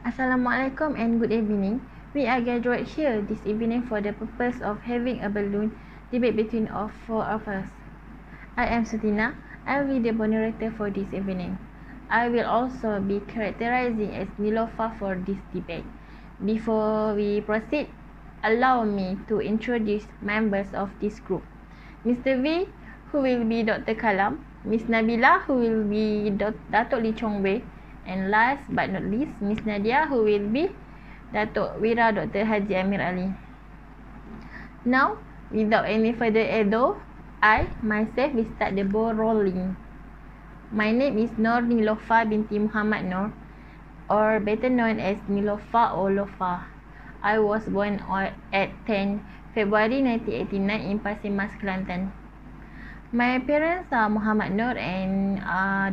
Assalamualaikum and good evening. We are gathered here this evening for the purpose of having a balloon debate between four of us. I am Sutina. I will be the moderator for this evening. I will also be characterizing as Nilofa for this debate. Before we proceed, allow me to introduce members of this group. Mr. V, who will be Dr. Kalam, Miss Nabila, who will be Datuk Lee Chong Wei, and last but not least, Miss Nadia, who will be Datuk Wira Dr. Haji Amir Ali. Now, without any further ado, I myself will start the ball rolling. My name is Nur Nilofa binti Muhammad Nur, or better known as Nilofa or Lofa. I was born at 10 February 1989 in Pasir Mas, Kelantan. My parents are Muhammad Nur and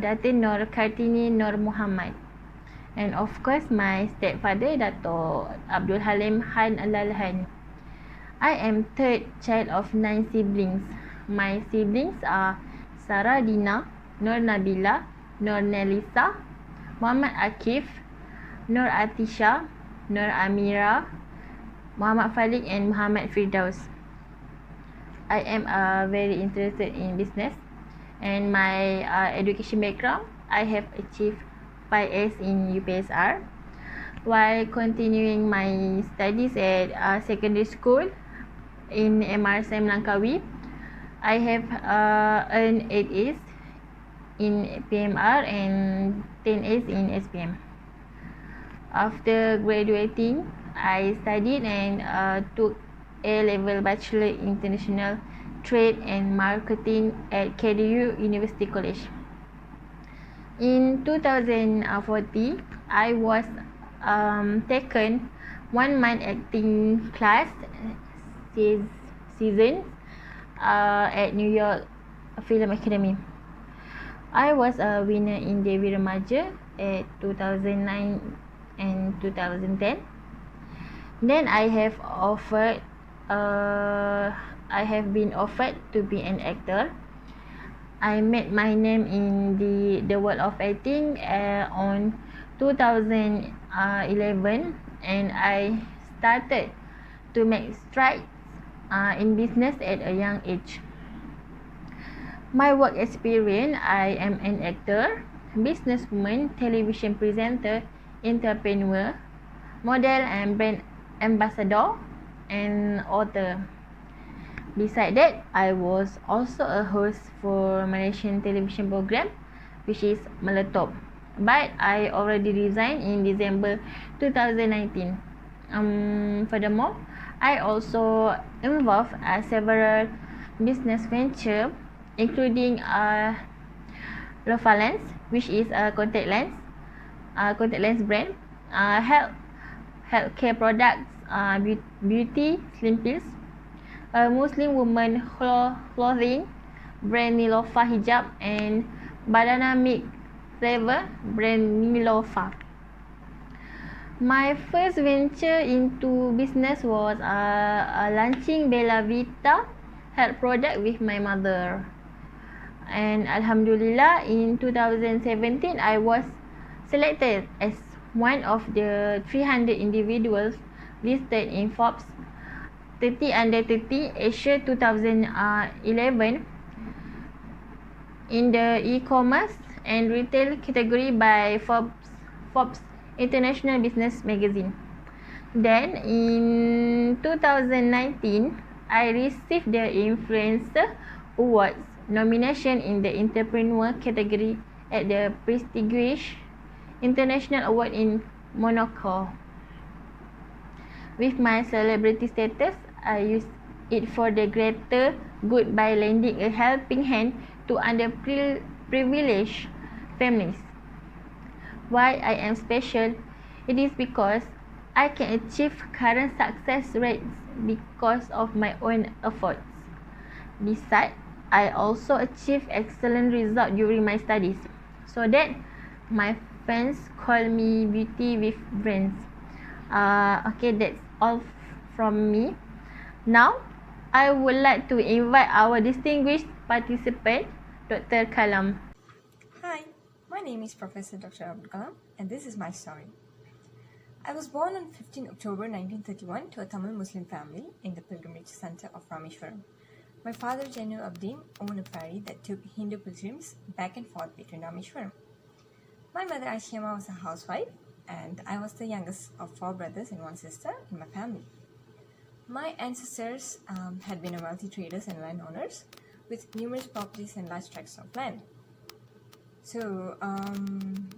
Datin Nur Kartini Nur Muhammad. And of course, my stepfather, Dato' Abdul Halim Han Alalhan. I am third child of 9 siblings. My siblings are Sarah Dina, Nur Nabila, Nur Nelisa, Muhammad Akif, Nur Atisha, Nur Amira, Muhammad Falik and Muhammad Firdaus. I am very interested in business, and my education background, I have achieved 5S in UPSR. While continuing my studies at secondary school in MRSM Langkawi, I have earned 8As in PMR and 10As in SPM. After graduating, I studied and took A-level Bachelor International Trade and Marketing at KDU University College. In 2014, I was taken 1 month acting class season at New York Film Academy. I was a winner in Dewi Remaja at 2009 and 2010. Then I have been offered to be an actor. I made my name in the world of acting on 2011, and I started to make strides in business at a young age. My work experience, I am an actor, businesswoman, television presenter, entrepreneur, model and brand ambassador, and author. Besides that, I was also a host for Malaysian television program, which is Meletop. But I already resigned in December 2019. Furthermore, I also involved several business ventures, including Lofa Lens, which is a contact lens brand, healthcare products, beauty, slim pills, a Muslim woman clothing brand Nilofa Hijab, and banana milk flavor brand Nilofa. My first venture into business was launching Bella Vita health product with my mother. And Alhamdulillah, in 2017, I was selected as one of the 300 individuals listed in Forbes 30 Under 30 Asia 2011 in the e-commerce and retail category by Forbes International Business Magazine. Then in 2019, I received the Influencer Awards nomination in the entrepreneur category at the prestigious International Award in Monaco. With my celebrity status, I use it for the greater good by lending a helping hand to underprivileged families. Why I am special? It is because I can achieve current success rates because of my own efforts. Besides, I also achieve excellent results during my studies, so that my fans call me beauty with brains. Okay, that's all from me. Now, I would like to invite our distinguished participant, Dr. Kalam. Hi, my name is Professor Dr. Abdul Kalam, and this is my story. I was born on 15 October 1931 to a Tamil Muslim family in the pilgrimage center of Rameshwaram. My father, Jainul Abdin, owned a ferry that took Hindu pilgrims back and forth between Rameshwaram. My mother, Aishiyama, was a housewife, and I was the youngest of 4 brothers and 1 sister in my family. My ancestors had been wealthy traders and landowners with numerous properties and large tracts of land. So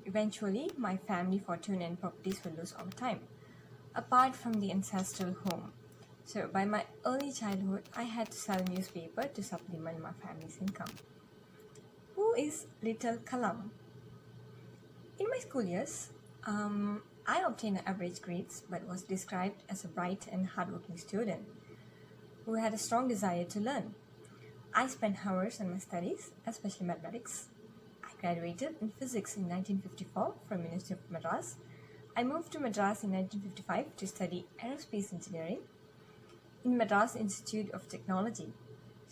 eventually, my family fortune and properties will lose over time, apart from the ancestral home. So by my early childhood, I had to sell newspaper to supplement my family's income. Who is Little Kalam? In my school years, I obtained average grades but was described as a bright and hardworking student who had a strong desire to learn. I spent hours on my studies, especially mathematics. I graduated in physics in 1954 from University of Madras. I moved to Madras in 1955 to study aerospace engineering in Madras Institute of Technology.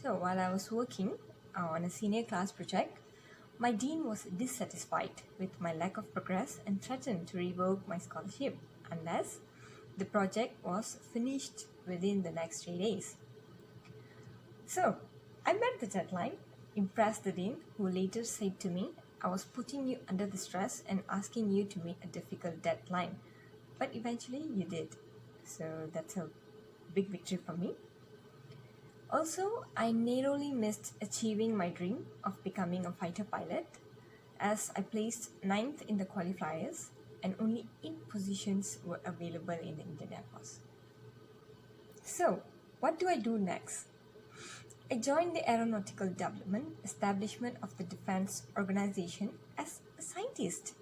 So while I was working on a senior class project, my dean was dissatisfied with my lack of progress and threatened to revoke my scholarship unless the project was finished within the next 3 days. So I met the deadline, impressed the dean, who later said to me, "I was putting you under the stress and asking you to meet a difficult deadline, but eventually you did." So that's a big victory for me. Also, I narrowly missed achieving my dream of becoming a fighter pilot as I placed 9th in the qualifiers and only 8 positions were available in the Indian Air Force. So, what do I do next? I joined the Aeronautical Development Establishment of the Defense Organization as a scientist.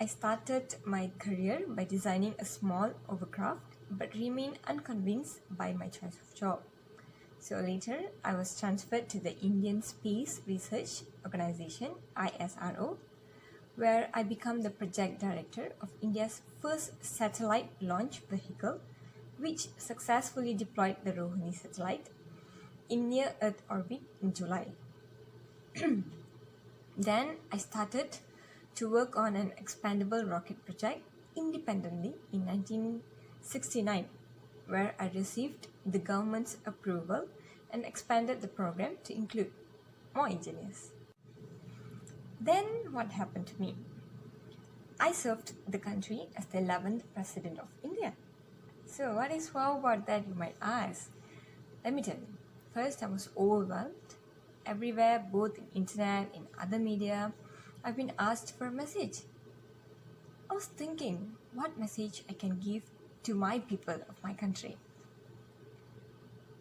I started my career by designing a small overcraft but remained unconvinced by my choice of job. So later, I was transferred to the Indian Space Research Organization, ISRO, where I became the project director of India's first satellite launch vehicle, which successfully deployed the Rohini satellite in near-Earth orbit in July. Then I started to work on an expandable rocket project independently in 1969, where I received the government's approval and expanded the program to include more engineers. Then what happened to me? I served the country as the 11th President of India. So what is wow about that, you might ask? Let me tell you. First, I was overwhelmed. Everywhere, both in internet, in other media, I've been asked for a message. I was thinking what message I can give to my people of my country.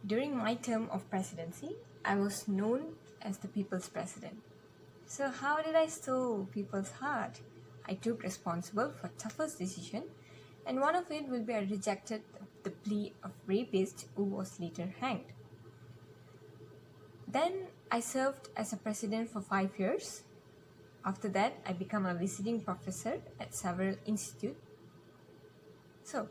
During my term of presidency, I was known as the people's president. So how did I steal people's heart? I took responsible for toughest decision, and one of it will be I rejected the plea of rapist who was later hanged. Then I served as a president for 5 years. After that, I became a visiting professor at several institutes. So,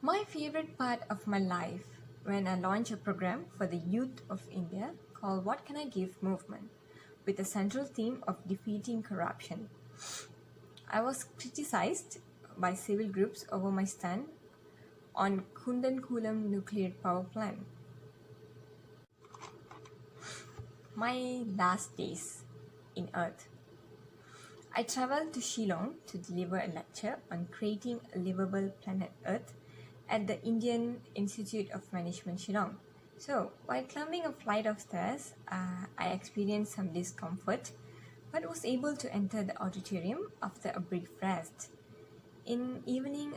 my favorite part of my life when I launched a program for the youth of India called What Can I Give Movement with a central theme of defeating corruption. I was criticized by civil groups over my stand on Kundankulam nuclear power plant. My last days in Earth. I traveled to Shillong to deliver a lecture on creating a livable planet Earth at the Indian Institute of Management Shillong. So, while climbing a flight of stairs, I experienced some discomfort but was able to enter the auditorium after a brief rest. In evening,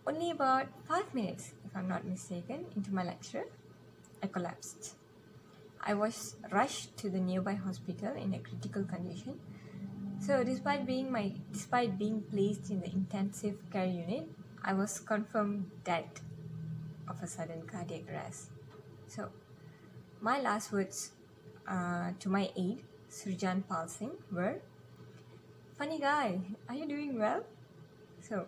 only about 5 minutes, if I'm not mistaken, into my lecture, I collapsed. I was rushed to the nearby hospital in a critical condition. So despite being placed in the intensive care unit, I was confirmed dead of a sudden cardiac arrest. So my last words to my aide, Surjan Pal Singh, were, "Funny guy, are you doing well?" So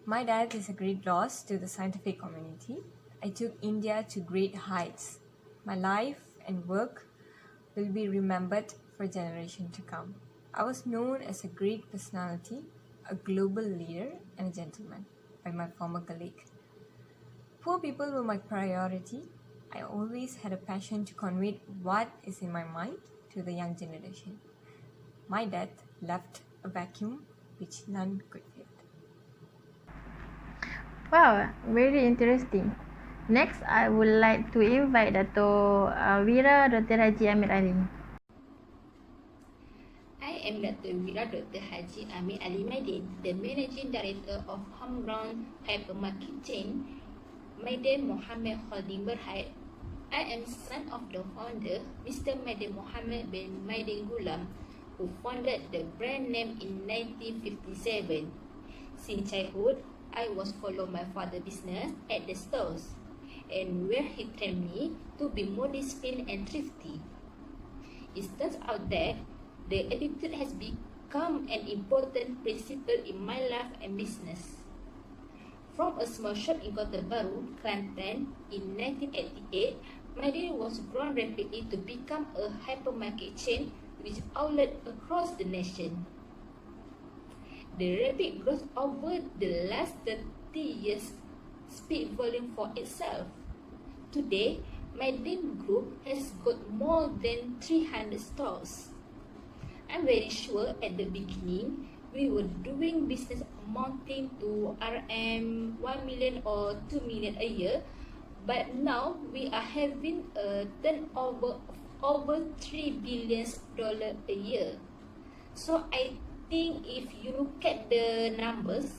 my death is a great loss to the scientific community. I took India to great heights. My life and work will be remembered for generations to come. I was known as a great personality a global leader and a gentleman by my former colleague. Poor people were my priority. I always had a passion to convey what is in my mind to the young generation. My death left a vacuum which none could fill. Wow, very interesting. Next, I would like to invite Dato Wira Dr. Haji Amir Ali. I am Dr. Wira Dr. Haji Amir Ali Maidin, the Managing Director of Homegrown Hypermarket Chain, Maidin Mohammed Holding Berhad. I am son of the founder, Mr. Maidin Mohammed bin Maidin Gulam, who founded the brand name in 1957. Since childhood, I was follow my father's business at the stores, and where he trained me to be more disciplined and thrifty. It turns out that the attitude has become an important principle in my life and business. From a small shop in Kota Baru, Kelantan, in 1988, Maidin was grown rapidly to become a hypermarket chain with outlets across the nation. The rapid growth over the last 30 years speaks volume for itself. Today, Maidin Group has got more than 300 stores. I'm very sure at the beginning, we were doing business amounting to RM 1 million or 2 million a year, but now we are having a turnover of over $3 billion a year. So I think if you look at the numbers,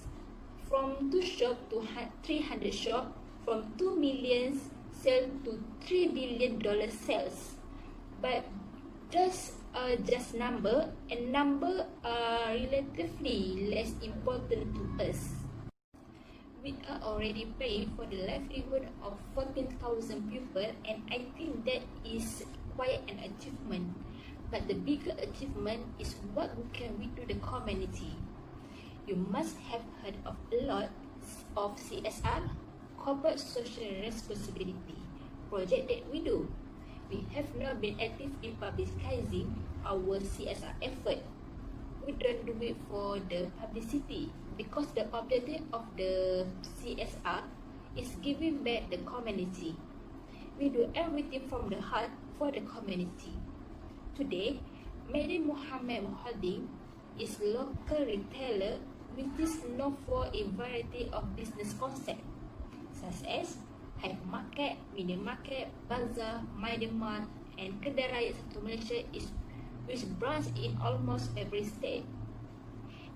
from 2 shop to 300 shop, from 2 million sales to $3 billion sales. But just number, and number are relatively less important to us. We are already paying for the livelihood of 14,000 people, and I think that is quite an achievement. But the bigger achievement is what can we do the community. You must have heard of a lot of CSR, corporate social responsibility, project that we do. We have not been active in publicizing our CSR effort. We don't do it for the publicity because the objective of the CSR is giving back the community. We do everything from the heart for the community. Today, Maidin Mohammed Holding is a local retailer which is known for a variety of business concepts such as hypermarket, mini market, bazaar, Maidin Mart, and Kedai Raya Satu Malaysia which branch in almost every state.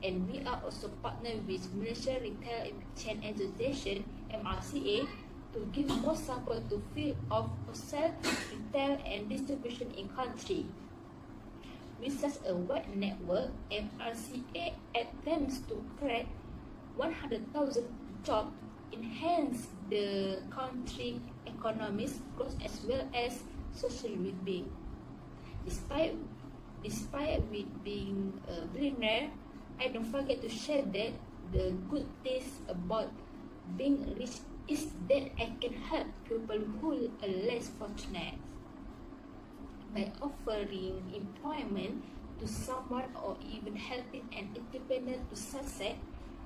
And we are also partnered with Malaysia Retail Chain Association (MRCA) to give more support to field of wholesale, retail, and distribution in country. With such a wide network, MRCA attempts to create 100,000 jobs, enhance the country economic growth as well as social well-being. Despite with being a billionaire, I don't forget to share that the good things about being rich is that I can help people who are less fortunate. By offering employment to someone or even helping an entrepreneur to succeed,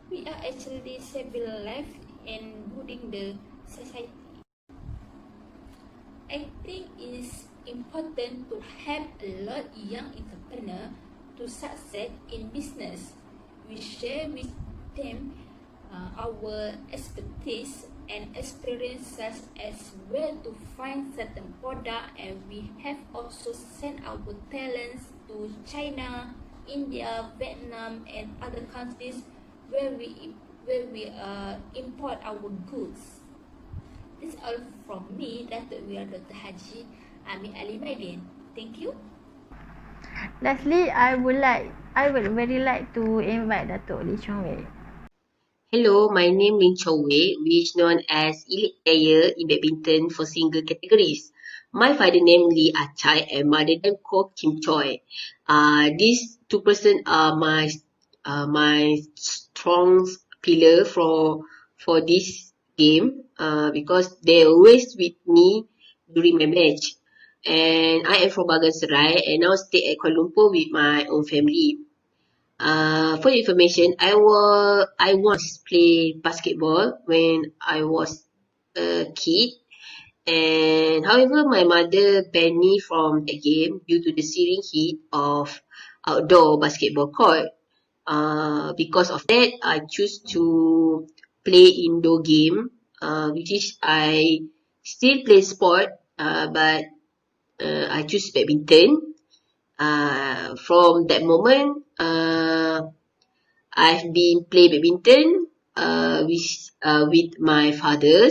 we are actually saving life and building the society. I think it's important to help a lot of young entrepreneurs to succeed in business. We share with them our expertise and experiences as where to find certain product, and we have also sent our talents to China, India, Vietnam, and other countries where we import our goods. This is all from me, Dr. Wira Dr. Haji Amir Ali Maidin. Thank you. Lastly, I would very like to invite Dato Lee Chong Wei. Hello, my name is Lin Chow Wei, which known as elite player in badminton for single categories. My father name Lee Ah Chai and mother name Ko Kim Choi. These two persons are my strong pillar for this game. Because they always with me during my match. And I am from Bagan Serai and now stay at Kuala Lumpur with my own family. For your information, I once played basketball when I was a kid, and however, my mother banned me from the game due to the searing heat of outdoor basketball court. Because of that, I choose to play indoor game, which is I still play sport, but I choose badminton. From that moment, I've been play badminton with my father,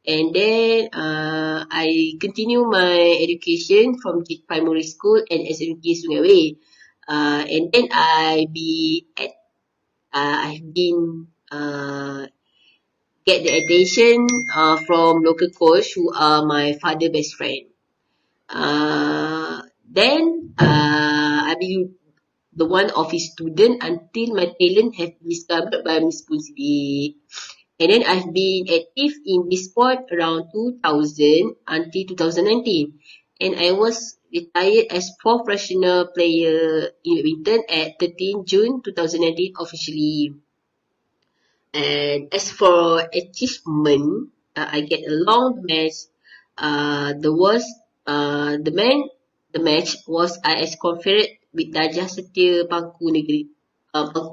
and then I continue my education from primary school and SMK Sungai Way. And then I've been get the attention from local coach who are my father best friend. Then I've been the one of his student until my talent have been discovered by Miss Punsby. And then I've been active in this sport around 2000 until 2019. And I was retired as professional player in badminton at 13 June 2019 officially. And as for achievement, I get along the match. The match was as compared with Darjah Setia Bangku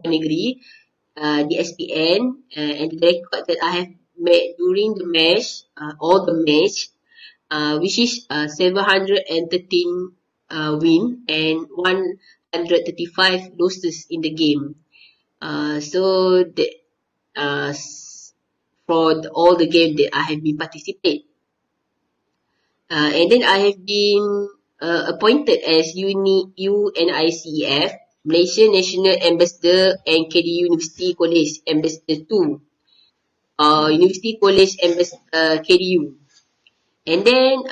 Negeri, DSPN, and the record that I have made during the match, all the match, which is 713 win and 135 losses in the game. So the all the game that I have been participate. And then I have been appointed as UNICEF Malaysia National Ambassador and KDU University College Ambassador 2. University College Ambassador KDU. And then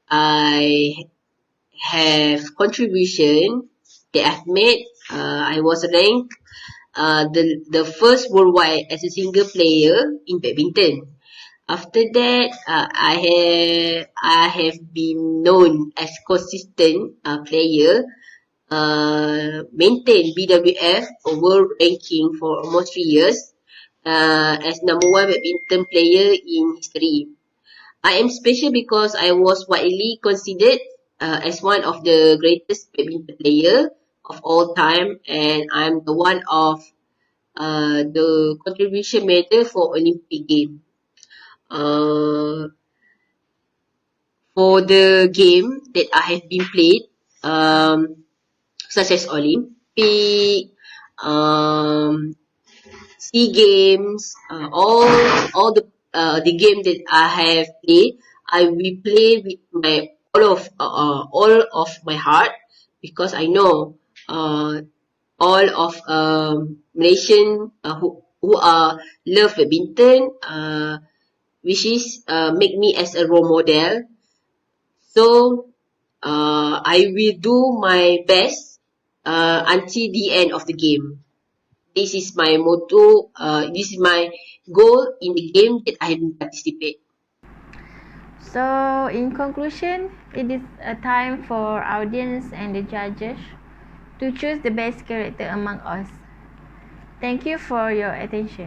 I have contribution that I've made. I was ranked the first worldwide as a single player in badminton. After that, I have been known as consistent player, maintain BWF world ranking for almost 3 years, as number one badminton player in history. I am special because I was widely considered as one of the greatest badminton player of all time, and I'm the one of the contribution medal for Olympic game. For the game that I have been played, such as Olympic, SEA Games, all the game that I have played, I will play with my all of my heart, because I know all of Malaysian who are love badminton, which is make me as a role model. So I will do my best until the end of the game. This is my motto. This is my goal in the game that I participate. So, in conclusion, it is a time for audience and the judges to choose the best character among us. Thank you for your attention.